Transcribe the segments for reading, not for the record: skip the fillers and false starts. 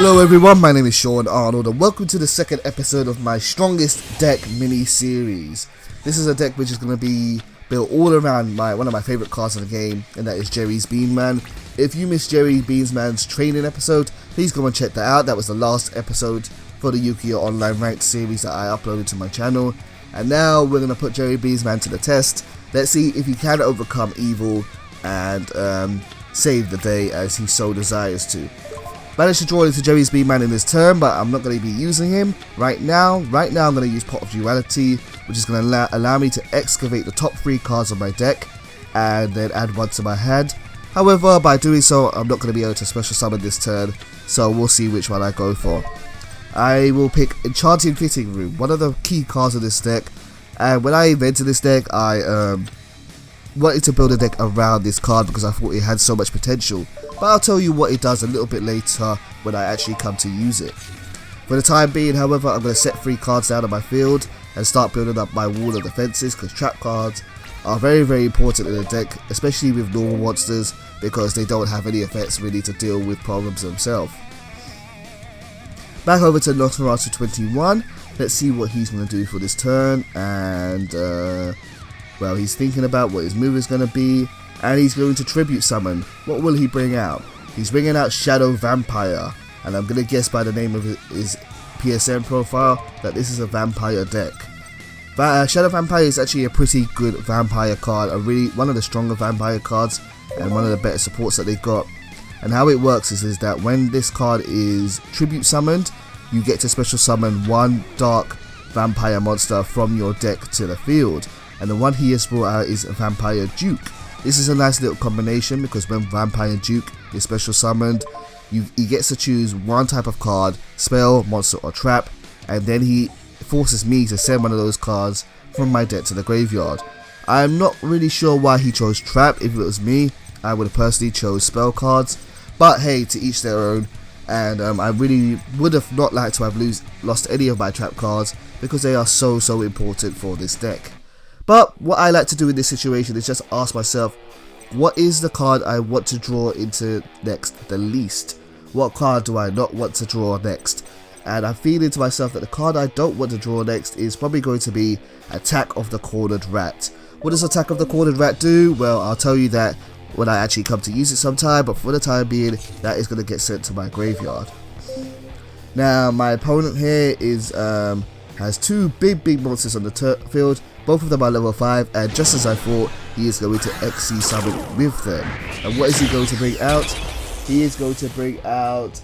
Hello everyone, my name is Sean Arnold and welcome to the second episode of my Strongest Deck mini-series. This is a deck which is going to be built all around one of my favourite cards in the game, and that is Jerry's Beanman. If you missed Jerry Beansman's training episode, please go and check that out. That was the last episode for the Yugioh online ranked series that I uploaded to my channel. And now we're going to put Jerry Beansman to the test. Let's see if he can overcome evil and save the day as he so desires to. Managed to draw into Jerry's Beanman in this turn, but I'm not going to be using him right now. Right now I'm going to use Pot of Duality, which is going to allow me to excavate the top 3 cards of my deck and then add one to my hand. However, by doing so, I'm not going to be able to special summon this turn, so we'll see which one I go for. I will pick Enchanting Fitting Room, one of the key cards of this deck, and when I invented this deck, I wanted to build a deck around this card because I thought it had so much potential. But I'll tell you what it does a little bit later when I actually come to use it. For the time being, however, I'm going to set 3 cards down on my field and start building up my wall of defenses, because trap cards are very important in the deck, especially with normal monsters, because they don't have any effects really to deal with problems themselves. Back over to Nosferatu 21, let's see what he's going to do for this turn, and well, he's thinking about what his move is going to be. And he's going to tribute summon. What will he bring out? He's bringing out Shadow Vampire, and I'm going to guess by the name of his PSN profile that this is a vampire deck. But Shadow Vampire is actually a pretty good vampire card, one of the stronger vampire cards and one of the better supports that they've got. And how it works is that when this card is tribute summoned, you get to special summon one dark vampire monster from your deck to the field, and the one he has brought out is a Vampire Duke. This is a nice little combination because when Vampire Duke is special summoned, he gets to choose one type of card, spell, monster or trap, and then he forces me to send one of those cards from my deck to the graveyard. I'm not really sure why he chose trap. If it was me, I would have personally chose spell cards, but hey, to each their own. And I really would have not liked to have lost any of my trap cards because they are so important for this deck. But what I like to do in this situation is just ask myself, what is the card I want to draw into next the least? What card do I not want to draw next? And I'm feeling to myself that the card I don't want to draw next is probably going to be Attack of the Cornered Rat. What does Attack of the Cornered Rat do? Well, I'll tell you that when I actually come to use it sometime, but for the time being, that is going to get sent to my graveyard. Now, my opponent here has 2 big monsters on the field. Both of them are level 5, and just as I thought, he is going to XC summon with them. And what is he going to bring out? He is going to bring out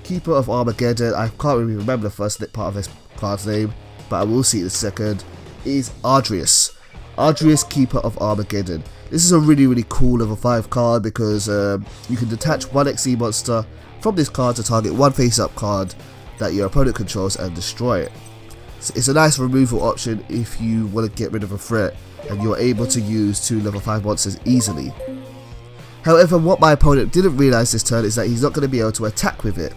Keeper of Armageddon. I can't really remember the first part of this card's name, but I will see it in a second. It is Ardrius. Ardrius, Keeper of Armageddon. This is a really cool level 5 card because you can detach one XC monster from this card to target one face-up card that your opponent controls and destroy it. It's a nice removal option if you want to get rid of a threat and you're able to use 2 level 5 monsters easily. However, what my opponent didn't realise this turn is that he's not going to be able to attack with it.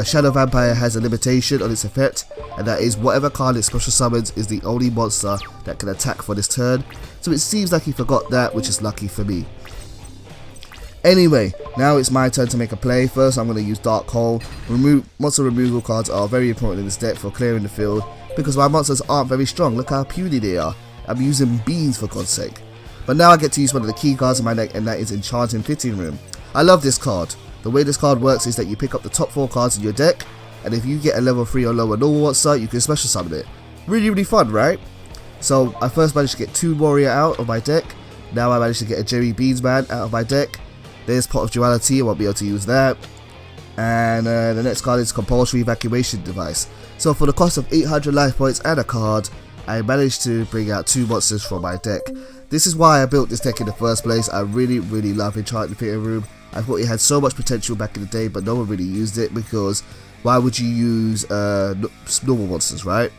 Shadow Vampire has a limitation on its effect, and that is whatever card it special summons is the only monster that can attack for this turn, so it seems like he forgot that, which is lucky for me. Anyway, now it's my turn to make a play. First, I'm going to use Dark Hole. Monster removal cards are very important in this deck for clearing the field because my monsters aren't very strong. Look how puny they are. I'm using beans for God's sake. But now I get to use one of the key cards in my deck, and that is Enchanting Fitting Room. I love this card. The way this card works is that you pick up the top 4 cards in your deck, and if you get a level 3 or lower normal monster, you can special summon it. Really fun, right? So I first managed to get 2 Warrior out of my deck. Now I managed to get a Jerry Beansman out of my deck. There's Pot of Duality, I won't be able to use that. And the next card is Compulsory Evacuation Device. So for the cost of 800 life points and a card, I managed to bring out 2 monsters from my deck. This is why I built this deck in the first place. I really love Enchanting Fitting Room. I thought it had so much potential back in the day, but no one really used it because why would you use normal monsters, right?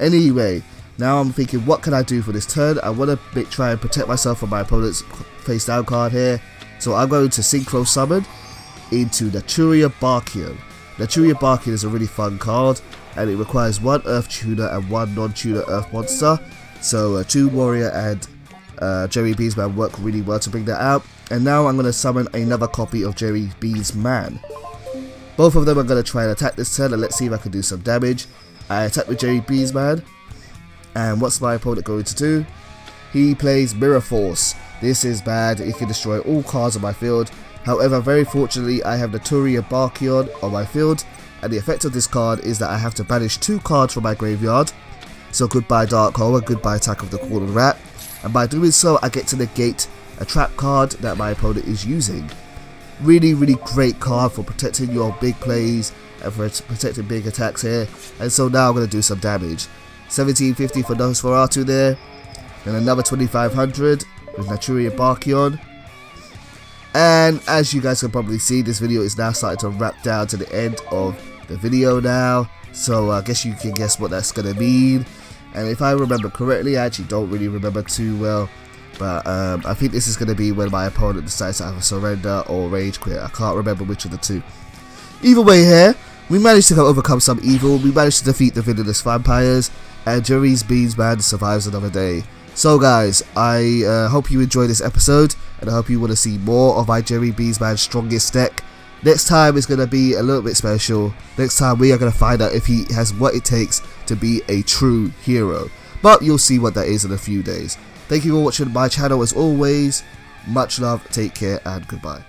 Anyway, now I'm thinking, what can I do for this turn? I want to try and protect myself from my opponent's face down card here. So I'm going to Synchro Summon into Naturia Barkion. Naturia Barkion is a really fun card, and it requires 1 Earth Tuner and 1 non-tuner Earth monster. So 2 Warrior and Jerry Beansman work really well to bring that out. And now I'm going to summon another copy of Jerry Beansman. Both of them are going to try and attack this turn, and let's see if I can do some damage. I attack with Jerry Beesman, and what's my opponent going to do? He plays Mirror Force. This is bad, it can destroy all cards on my field. However, very fortunately, I have Naturia Barkion on my field, and the effect of this card is that I have to banish 2 cards from my graveyard. So goodbye Dark Hole and goodbye Attack of the Cornered Rat, and by doing so I get to negate a trap card that my opponent is using. Really great card for protecting your big plays and for protecting big attacks here. And so now I'm going to do some damage. 1750 for Nosferatu there, then another 2500 with Naturia Barkion. And as you guys can probably see, this video is now starting to wrap down to the end of the video now. So I guess you can guess what that's going to mean. And if I remember correctly, I actually don't really remember too well, but I think this is going to be when my opponent decides to either surrender or rage quit. I can't remember which of the two. Either way here, we managed to overcome some evil, we managed to defeat the villainous vampires, and Jerry's Beesman survives another day. So guys, I hope you enjoyed this episode, and I hope you want to see more of my Jerry Beesman's strongest deck. Next time is going to be a little bit special. Next time we are going to find out if he has what it takes to be a true hero. But you'll see what that is in a few days. Thank you for watching my channel as always. Much love, take care, and goodbye.